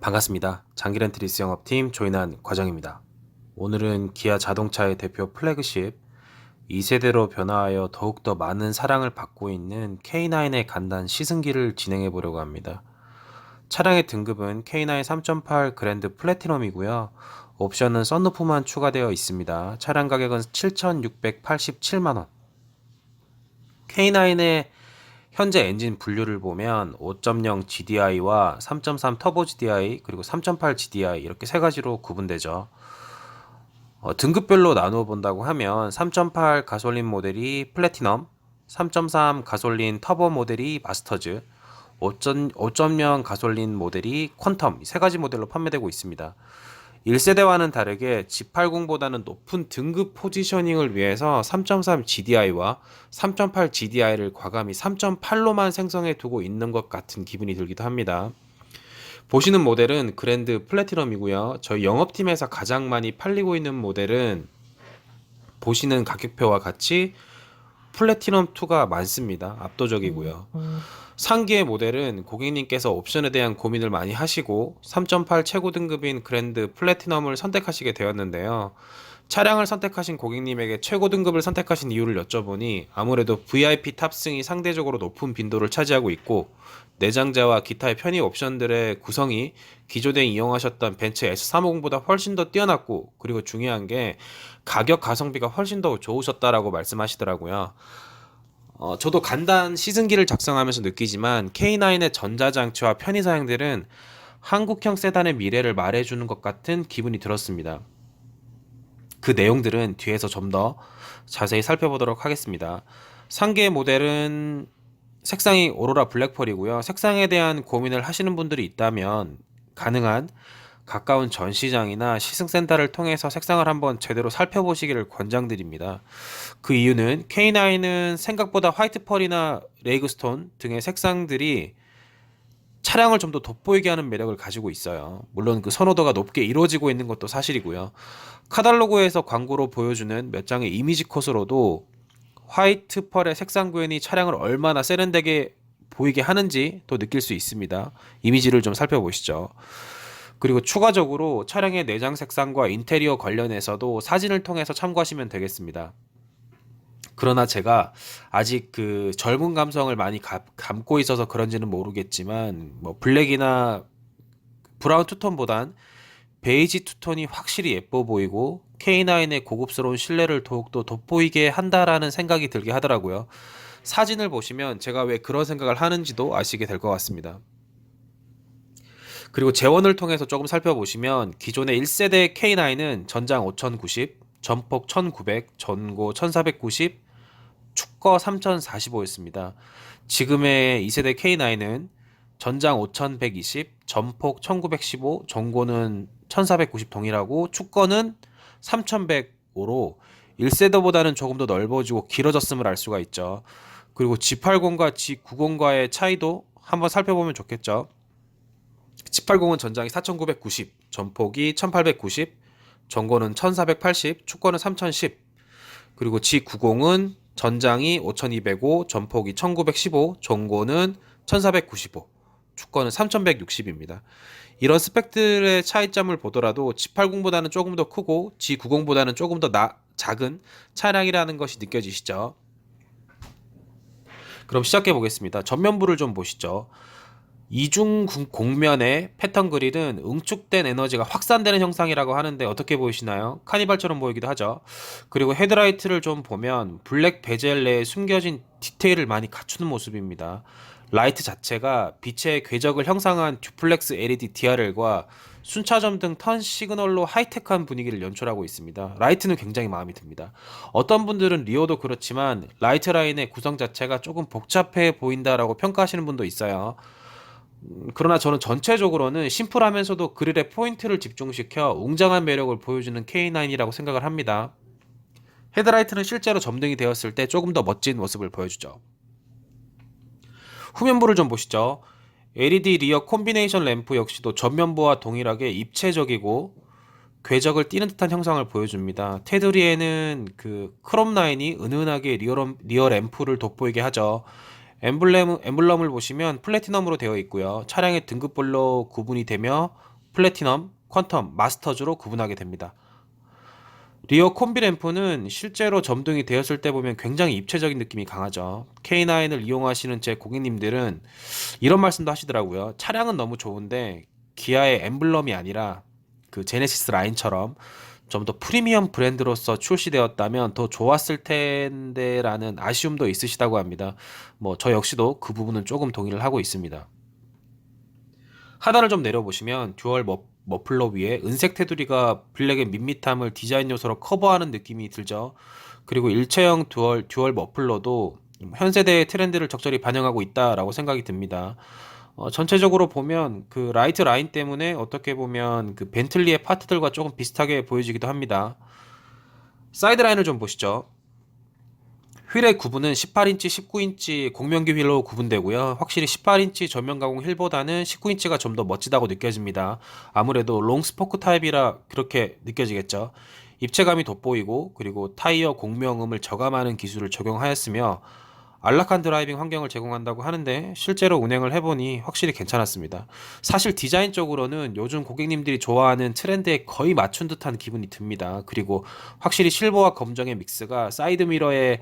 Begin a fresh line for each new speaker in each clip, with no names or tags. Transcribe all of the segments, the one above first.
반갑습니다. 장기렌트리스 영업팀 조인한 과장입니다. 오늘은 기아 자동차의 대표 플래그십 2세대로 변화하여 더욱더 많은 사랑을 받고 있는 K9의 간단 시승기를 진행해 보려고 합니다. 차량의 등급은 K9 3.8 그랜드 플래티넘이고요. 옵션은 썬루프만 추가되어 있습니다. 차량 가격은 7,687만원. K9의 현재 엔진 분류를 보면 5.0 GDI와 3.3 터보 GDI 그리고 3.8 GDI 이렇게 세 가지로 구분되죠. 등급별로 나누어 본다고 하면 3.8 가솔린 모델이 플래티넘, 3.3 가솔린 터보 모델이 마스터즈, 5.0 가솔린 모델이 퀀텀 이 세 가지 모델로 판매되고 있습니다. 1세대와는 다르게 G80보다는 높은 등급 포지셔닝을 위해서 3.3 GDI와 3.8 GDI를 과감히 3.8로만 생성해 두고 있는 것 같은 기분이 들기도 합니다. 보시는 모델은 그랜드 플래티넘이고요. 저희 영업팀에서 가장 많이 팔리고 있는 모델은 보시는 가격표와 같이 플래티넘2가 많습니다. 압도적이고요. 상기의 모델은 고객님께서 옵션에 대한 고민을 많이 하시고 3.8 최고 등급인 그랜드 플래티넘을 선택하시게 되었는데요. 차량을 선택하신 고객님에게 최고 등급을 선택하신 이유를 여쭤보니 아무래도 VIP 탑승이 상대적으로 높은 빈도를 차지하고 있고 내장재와 기타의 편의 옵션들의 구성이 기존에 이용하셨던 벤츠 S350보다 훨씬 더 뛰어났고 그리고 중요한 게 가격 가성비가 훨씬 더 좋으셨다라고 말씀하시더라고요. 저도 간단 시승기를 작성하면서 느끼지만 K9의 전자장치와 편의 사양들은 한국형 세단의 미래를 말해주는 것 같은 기분이 들었습니다. 그 내용들은 뒤에서 좀 더 자세히 살펴보도록 하겠습니다. 상계 모델은 색상이 오로라 블랙펄이고요. 색상에 대한 고민을 하시는 분들이 있다면 가능한 가까운 전시장이나 시승센터를 통해서 색상을 한번 제대로 살펴보시기를 권장드립니다. 그 이유는 K9은 생각보다 화이트 펄이나 레이그스톤 등의 색상들이 차량을 좀 더 돋보이게 하는 매력을 가지고 있어요. 물론 그 선호도가 높게 이루어지고 있는 것도 사실이고요. 카탈로그에서 광고로 보여주는 몇 장의 이미지 컷으로도 화이트 펄의 색상 구현이 차량을 얼마나 세련되게 보이게 하는지 또 느낄 수 있습니다. 이미지를 좀 살펴보시죠. 그리고 추가적으로 차량의 내장 색상과 인테리어 관련해서도 사진을 통해서 참고하시면 되겠습니다. 그러나 제가 아직 그 젊은 감성을 많이 감고 있어서 그런지는 모르겠지만 뭐 블랙이나 브라운 투톤보단 베이지 투톤이 확실히 예뻐 보이고 K9의 고급스러운 실내를 더욱더 돋보이게 한다라는 생각이 들게 하더라고요. 사진을 보시면 제가 왜 그런 생각을 하는지도 아시게 될 것 같습니다. 그리고 재원을 통해서 조금 살펴보시면 기존의 1세대 K9은 전장 5090, 전폭 1900, 전고 1490, 축거 3045였습니다. 지금의 2세대 K9은 전장 5120, 전폭 1915, 전고는 1490 동일하고 축거는 3105로 1세대보다는 조금 더 넓어지고 길어졌음을 알 수가 있죠. 그리고 G80과 G90과의 차이도 한번 살펴보면 좋겠죠. G80은 전장이 4990, 전폭이 1890, 전고는 1480, 축거는 3010. 그리고 G90은 전장이 5205, 전폭이 1915, 전고는 1495, 축거는 3160입니다. 이런 스펙들의 차이점을 보더라도 G80보다는 조금 더 크고 G90보다는 조금 더 작은 차량이라는 것이 느껴지시죠? 그럼 시작해 보겠습니다. 전면부를 좀 보시죠. 이중 곡면의 패턴 그릴은 응축된 에너지가 확산되는 형상이라고 하는데 어떻게 보이시나요? 카니발처럼 보이기도 하죠. 그리고 헤드라이트를 좀 보면 블랙 베젤 내에 숨겨진 디테일을 많이 갖추는 모습입니다. 라이트 자체가 빛의 궤적을 형상한 듀플렉스 LED DRL과 순차점 등 턴 시그널로 하이테크한 분위기를 연출하고 있습니다. 라이트는 굉장히 마음에 듭니다. 어떤 분들은 리어도 그렇지만 라이트 라인의 구성 자체가 조금 복잡해 보인다라고 평가하시는 분도 있어요. 그러나 저는 전체적으로는 심플하면서도 그릴에 포인트를 집중시켜 웅장한 매력을 보여주는 K9이라고 생각을 합니다. 헤드라이트는 실제로 점등이 되었을 때 조금 더 멋진 모습을 보여주죠. 후면부를 좀 보시죠. LED 리어 콤비네이션 램프 역시도 전면부와 동일하게 입체적이고 궤적을 띠는 듯한 형상을 보여줍니다. 테두리에는 그 크롬 라인이 은은하게 리어 램프를 돋보이게 하죠. 엠블럼을 보시면 플래티넘으로 되어 있고요. 차량의 등급별로 구분이 되며 플래티넘, 퀀텀, 마스터즈로 구분하게 됩니다. 리어 콤비 램프는 실제로 점등이 되었을 때 보면 굉장히 입체적인 느낌이 강하죠. K9을 이용하시는 제 고객님들은 이런 말씀도 하시더라고요. 차량은 너무 좋은데 기아의 엠블럼이 아니라 그 제네시스 라인처럼 좀 더 프리미엄 브랜드로서 출시되었다면 더 좋았을 텐데라는 아쉬움도 있으시다고 합니다. 뭐 저 역시도 그 부분은 조금 동의를 하고 있습니다. 하단을 좀 내려보시면 듀얼 머플러 위에 은색 테두리가 블랙의 밋밋함을 디자인 요소로 커버하는 느낌이 들죠. 그리고 일체형 듀얼 머플러도 현 세대의 트렌드를 적절히 반영하고 있다라고 생각이 듭니다. 전체적으로 보면 그 라이트 라인 때문에 어떻게 보면 그 벤틀리의 파트들과 조금 비슷하게 보여지기도 합니다. 사이드 라인을 좀 보시죠. 휠의 구분은 18인치, 19인치 공명기 휠로 구분되고요. 확실히 18인치 전면 가공 휠보다는 19인치가 좀 더 멋지다고 느껴집니다. 아무래도 롱 스포크 타입이라 그렇게 느껴지겠죠. 입체감이 돋보이고 그리고 타이어 공명음을 저감하는 기술을 적용하였으며 안락한 드라이빙 환경을 제공한다고 하는데 실제로 운행을 해보니 확실히 괜찮았습니다. 사실 디자인적으로는 요즘 고객님들이 좋아하는 트렌드에 거의 맞춘 듯한 기분이 듭니다. 그리고 확실히 실버와 검정의 믹스가 사이드미러의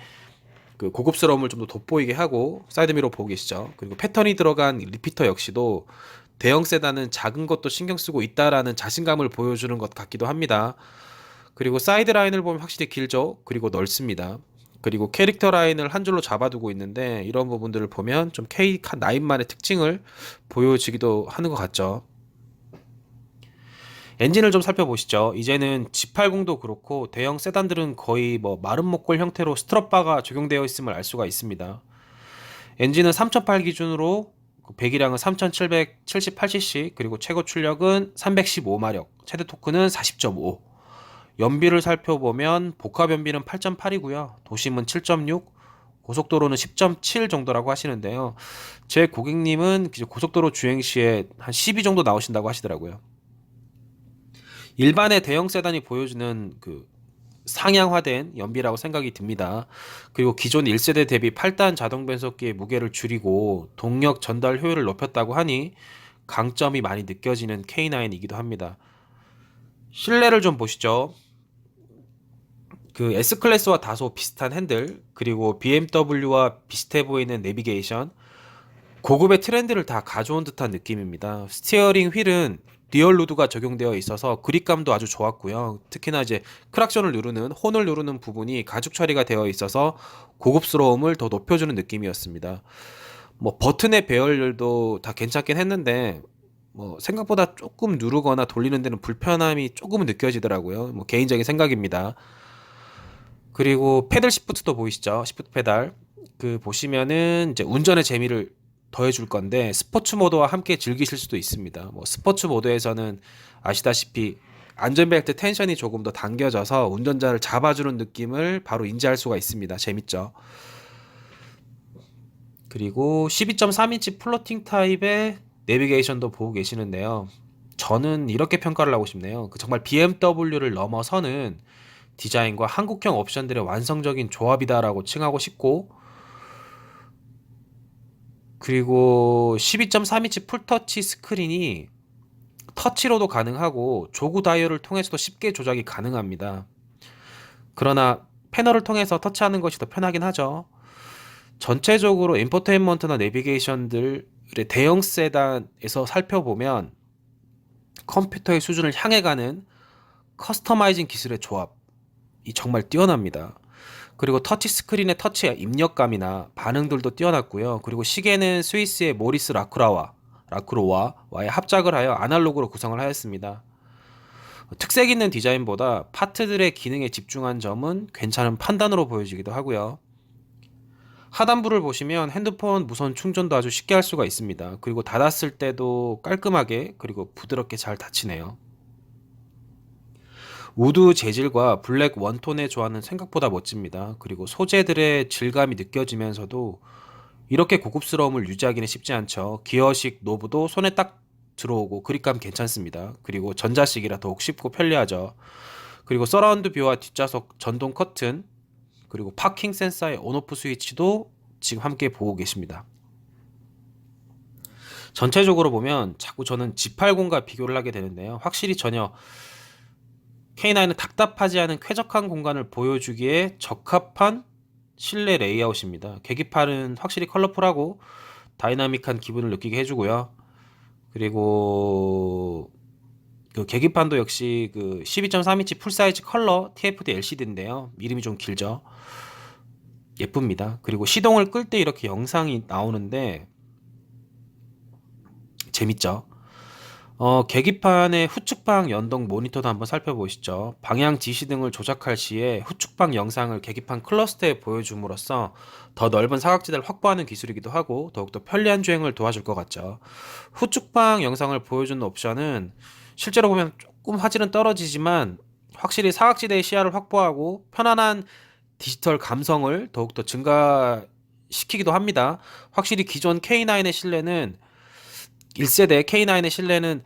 그 고급스러움을 좀 더 돋보이게 하고 사이드미러 보고 계시죠. 그리고 패턴이 들어간 리피터 역시도 대형 세단은 작은 것도 신경 쓰고 있다라는 자신감을 보여주는 것 같기도 합니다. 그리고 사이드 라인을 보면 확실히 길죠. 그리고 넓습니다. 그리고 캐릭터 라인을 한 줄로 잡아두고 있는데 이런 부분들을 보면 좀 K9만의 특징을 보여주기도 하는 것 같죠. 엔진을 좀 살펴보시죠. 이제는 G80도 그렇고 대형 세단들은 거의 뭐 마름 목골 형태로 스트럿바가 적용되어 있음을 알 수가 있습니다. 엔진은 3008 기준으로 배기량은 3778cc 그리고 최고 출력은 315마력, 최대 토크는 40.5. 연비를 살펴보면 복합 연비는 8.8이고요. 도심은 7.6, 고속도로는 10.7 정도라고 하시는데요. 제 고객님은 고속도로 주행 시에 한 12 정도 나오신다고 하시더라고요. 일반의 대형 세단이 보여주는 그 상향화된 연비라고 생각이 듭니다. 그리고 기존 1세대 대비 8단 자동 변속기의 무게를 줄이고 동력 전달 효율을 높였다고 하니 강점이 많이 느껴지는 K9이기도 합니다. 실내를 좀 보시죠. 그 S클래스와 다소 비슷한 핸들, 그리고 BMW와 비슷해 보이는 내비게이션, 고급의 트렌드를 다 가져온 듯한 느낌입니다. 스티어링 휠은 리얼 루드가 적용되어 있어서 그립감도 아주 좋았고요. 특히나 이제 크락션을 누르는 혼을 누르는 부분이 가죽 처리가 되어 있어서 고급스러움을 더 높여주는 느낌이었습니다. 뭐 버튼의 배열도 다 괜찮긴 했는데 뭐 생각보다 조금 누르거나 돌리는 데는 불편함이 조금은 느껴지더라고요. 뭐 개인적인 생각입니다. 그리고 패들 시프트도 보이시죠? 시프트 페달. 그 보시면은 이제 운전의 재미를 더해줄 건데 스포츠 모드와 함께 즐기실 수도 있습니다. 뭐 스포츠 모드에서는 아시다시피 안전벨트 텐션이 조금 더 당겨져서 운전자를 잡아주는 느낌을 바로 인지할 수가 있습니다. 재밌죠? 그리고 12.3인치 플로팅 타입의 내비게이션도 보고 계시는데요. 저는 이렇게 평가를 하고 싶네요. 그 정말 BMW를 넘어서는 디자인과 한국형 옵션들의 완성적인 조합이다라고 칭하고 싶고, 그리고 12.3인치 풀터치 스크린이 터치로도 가능하고 조구 다이얼을 통해서도 쉽게 조작이 가능합니다. 그러나 패널을 통해서 터치하는 것이 더 편하긴 하죠. 전체적으로 인포테인먼트나 내비게이션들의 대형 세단에서 살펴보면 컴퓨터의 수준을 향해 가는 커스터마이징 기술의 조합이 정말 뛰어납니다. 그리고 터치 스크린의 터치 입력감이나 반응들도 뛰어났고요. 그리고 시계는 스위스의 모리스 라크로와와의 합작을 하여 아날로그로 구성을 하였습니다. 특색 있는 디자인보다 파트들의 기능에 집중한 점은 괜찮은 판단으로 보여지기도 하고요. 하단부를 보시면 핸드폰 무선 충전도 아주 쉽게 할 수가 있습니다. 그리고 닫았을 때도 깔끔하게 그리고 부드럽게 잘 닫히네요. 우드 재질과 블랙 원톤의 조화는 생각보다 멋집니다. 그리고 소재들의 질감이 느껴지면서도 이렇게 고급스러움을 유지하기는 쉽지 않죠. 기어식 노브도 손에 딱 들어오고 그립감 괜찮습니다. 그리고 전자식이라 더욱 쉽고 편리하죠. 그리고 서라운드 뷰와 뒷좌석 전동 커튼, 그리고 파킹 센서의 온오프 스위치도 지금 함께 보고 계십니다. 전체적으로 보면 자꾸 저는 G80과 비교를 하게 되는데요. 확실히 전혀 K9은 답답하지 않은 쾌적한 공간을 보여주기에 적합한 실내 레이아웃입니다. 계기판은 확실히 컬러풀하고 다이나믹한 기분을 느끼게 해주고요. 그리고 그 계기판도 역시 그 12.3인치 풀사이즈 컬러 TFT LCD인데요. 이름이 좀 길죠. 예쁩니다. 그리고 시동을 끌 때 이렇게 영상이 나오는데 재밌죠. 계기판의 후측방 연동 모니터도 한번 살펴보시죠. 방향 지시 등을 조작할 시에 후측방 영상을 계기판 클러스터에 보여줌으로써 더 넓은 사각지대를 확보하는 기술이기도 하고 더욱더 편리한 주행을 도와줄 것 같죠. 후측방 영상을 보여주는 옵션은 실제로 보면 조금 화질은 떨어지지만 확실히 사각지대의 시야를 확보하고 편안한 디지털 감성을 더욱더 증가시키기도 합니다. 확실히 기존 K9의 실내는 1세대 K9의 실내는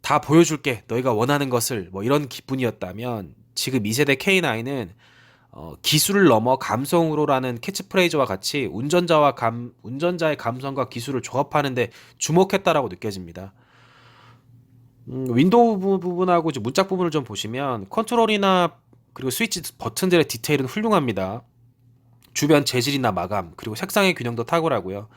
다 보여줄게 너희가 원하는 것을 뭐 이런 기분이었다면 지금 2세대 K9은 기술을 넘어 감성으로라는 캐치프레이즈와 같이 운전자의 감성과 기술을 조합하는데 주목했다라고 느껴집니다. 윈도우 부분하고 이제 문짝 부분을 좀 보시면 컨트롤이나 그리고 스위치 버튼들의 디테일은 훌륭합니다. 주변 재질이나 마감 그리고 색상의 균형도 탁월하고요.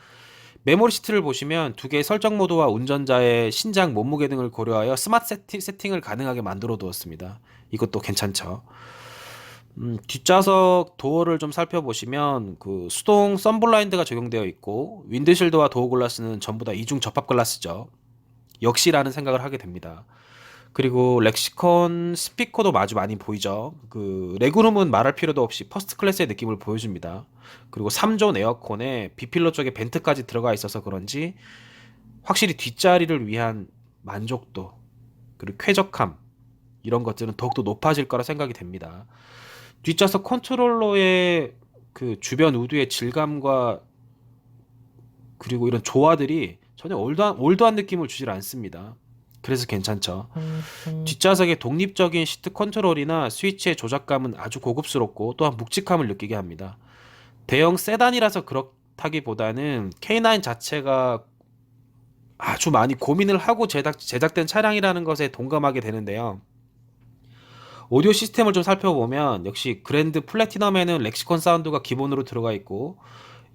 메모리 시트를 보시면 두 개의 설정 모드와 운전자의 신장, 몸무게 등을 고려하여 스마트 세팅을 가능하게 만들어 두었습니다. 이것도 괜찮죠. 뒷좌석 도어를 좀 살펴보시면 그 수동 선블라인드가 적용되어 있고 윈드실드와 도어 글라스는 전부 다 이중 접합 글라스죠. 역시라는 생각을 하게 됩니다. 그리고 렉시콘 스피커도 아주 많이 보이죠. 그 레그룸은 말할 필요도 없이 퍼스트 클래스의 느낌을 보여줍니다. 그리고 3존 에어컨에 비필러 쪽에 벤트까지 들어가 있어서 그런지 확실히 뒷자리를 위한 만족도 그리고 쾌적함 이런 것들은 더욱더 높아질 거라 생각이 됩니다. 뒷좌석 컨트롤러의 그 주변 우드의 질감과 그리고 이런 조화들이 전혀 올드한 느낌을 주질 않습니다. 그래서 괜찮죠. 뒷좌석의 독립적인 시트 컨트롤이나 스위치의 조작감은 아주 고급스럽고 또한 묵직함을 느끼게 합니다. 대형 세단이라서 그렇다기보다는 K9 자체가 아주 많이 고민을 하고 제작된 차량이라는 것에 동감하게 되는데요. 오디오 시스템을 좀 살펴보면 역시 그랜드 플래티넘에는 렉시콘 사운드가 기본으로 들어가 있고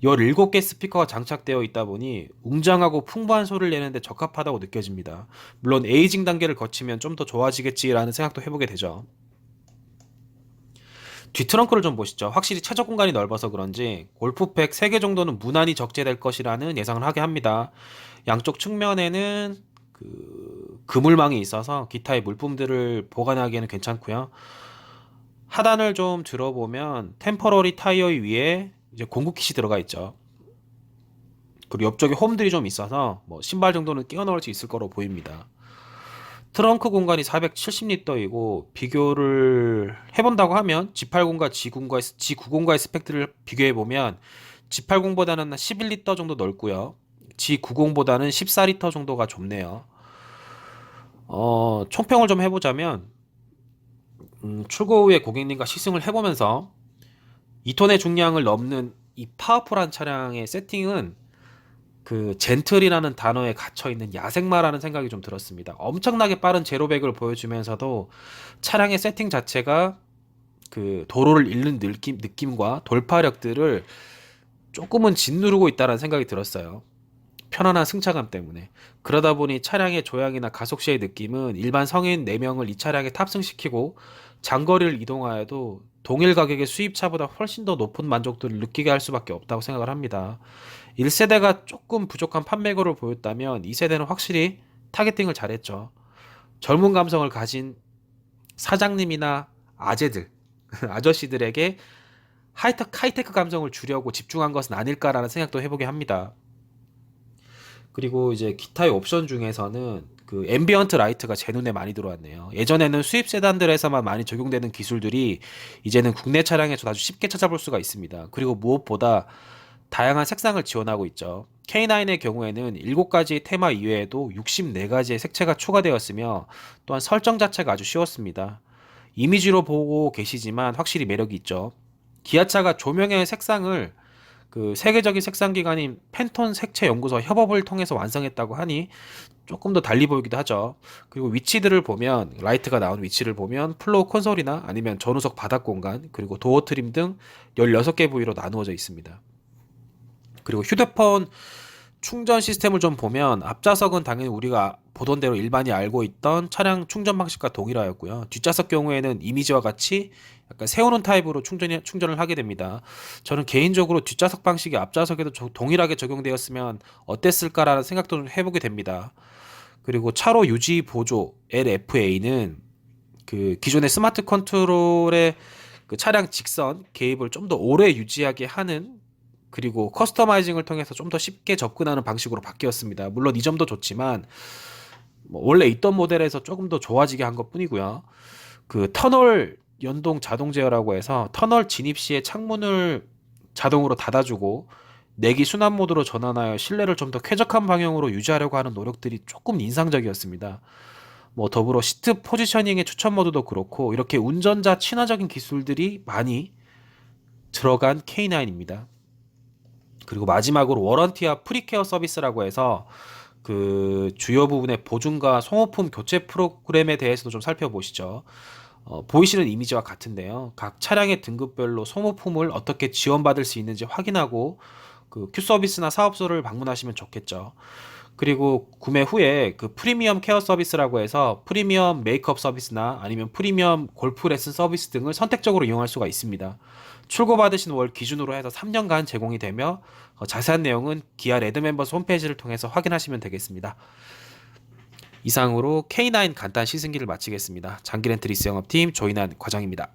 17개 스피커가 장착되어 있다 보니 웅장하고 풍부한 소리를 내는데 적합하다고 느껴집니다. 물론 에이징 단계를 거치면 좀 더 좋아지겠지라는 생각도 해보게 되죠. 뒷트렁크를 좀 보시죠. 확실히 최적 공간이 넓어서 그런지 골프백 3개 정도는 무난히 적재될 것이라는 예상을 하게 합니다. 양쪽 측면에는 그 그물망이 있어서 기타의 물품들을 보관하기에는 괜찮고요. 하단을 좀 들어보면 템퍼러리 타이어 위에 이제 공구킷이 들어가 있죠. 그리고 옆쪽에 홈들이 좀 있어서 뭐 신발 정도는 끼워 넣을 수 있을 거로 보입니다. 트렁크 공간이 470리터이고 비교를 해본다고 하면 G80과 G90과의 스펙들을 비교해 보면 G80보다는 11리터 정도 넓고요. G90보다는 14리터 정도가 좁네요. 총평을 좀 해보자면 출고 후에 고객님과 시승을 해보면서 2톤의 중량을 넘는 이 파워풀한 차량의 세팅은 그 젠틀이라는 단어에 갇혀있는 야생마라는 생각이 좀 들었습니다. 엄청나게 빠른 제로백을 보여주면서도 차량의 세팅 자체가 그 도로를 잃는 느낌과 돌파력들을 조금은 짓누르고 있다는 생각이 들었어요. 편안한 승차감 때문에. 그러다 보니 차량의 조향이나 가속시의 느낌은 일반 성인 4명을 이 차량에 탑승시키고 장거리를 이동하여도 동일 가격의 수입차보다 훨씬 더 높은 만족도를 느끼게 할 수밖에 없다고 생각을 합니다. 1세대가 조금 부족한 판매고를 보였다면 2세대는 확실히 타겟팅을 잘했죠. 젊은 감성을 가진 사장님이나 아재들, 아저씨들에게 하이테크 감성을 주려고 집중한 것은 아닐까라는 생각도 해보게 합니다. 그리고 이제 기타의 옵션 중에서는 그 앰비언트 라이트가 제 눈에 많이 들어왔네요. 예전에는 수입 세단들에서만 많이 적용되는 기술들이 이제는 국내 차량에서 아주 쉽게 찾아볼 수가 있습니다. 그리고 무엇보다 다양한 색상을 지원하고 있죠. K9의 경우에는 7가지의 테마 이외에도 64가지의 색채가 추가되었으며 또한 설정 자체가 아주 쉬웠습니다. 이미지로 보고 계시지만 확실히 매력이 있죠. 기아차가 조명의 색상을 그 세계적인 색상기관인 팬톤 색채 연구소 협업을 통해서 완성했다고 하니 조금 더 달리 보이기도 하죠. 그리고 위치들을 보면 라이트가 나온 위치를 보면 플로우 콘솔이나 아니면 전후석 바닥 공간 그리고 도어 트림 등 16개 부위로 나누어져 있습니다. 그리고 휴대폰 충전 시스템을 좀 보면 앞좌석은 당연히 우리가 보던 대로 일반이 알고 있던 차량 충전 방식과 동일하였고요. 뒷좌석 경우에는 이미지와 같이 약간 세우는 타입으로 충전을 하게 됩니다. 저는 개인적으로 뒷좌석 방식이 앞좌석에도 동일하게 적용되었으면 어땠을까라는 생각도 좀 해보게 됩니다. 그리고 차로 유지 보조 LFA는 그 기존의 스마트 컨트롤의 그 차량 직선 개입을 좀 더 오래 유지하게 하는 그리고 커스터마이징을 통해서 좀 더 쉽게 접근하는 방식으로 바뀌었습니다. 물론 이 점도 좋지만 뭐 원래 있던 모델에서 조금 더 좋아지게 한 것뿐이고요. 그 터널 연동 자동 제어라고 해서 터널 진입 시에 창문을 자동으로 닫아주고 내기 순환 모드로 전환하여 실내를 좀 더 쾌적한 방향으로 유지하려고 하는 노력들이 조금 인상적이었습니다. 뭐 더불어 시트 포지셔닝의 추천 모드도 그렇고 이렇게 운전자 친화적인 기술들이 많이 들어간 K9입니다. 그리고 마지막으로 워런티와 프리케어 서비스라고 해서 그 주요 부분의 보증과 소모품 교체 프로그램에 대해서도 좀 살펴보시죠. 보이시는 이미지와 같은데요. 각 차량의 등급별로 소모품을 어떻게 지원받을 수 있는지 확인하고 그 Q 서비스나 사업소를 방문하시면 좋겠죠. 그리고 구매 후에 그 프리미엄 케어 서비스라고 해서 프리미엄 메이크업 서비스나 아니면 프리미엄 골프 레슨 서비스 등을 선택적으로 이용할 수가 있습니다. 출고받으신 월 기준으로 해서 3년간 제공이 되며 자세한 내용은 기아 레드멤버스 홈페이지를 통해서 확인하시면 되겠습니다. 이상으로 K9 간단 시승기를 마치겠습니다. 장기 렌트 리스 영업팀 조인한 과장입니다.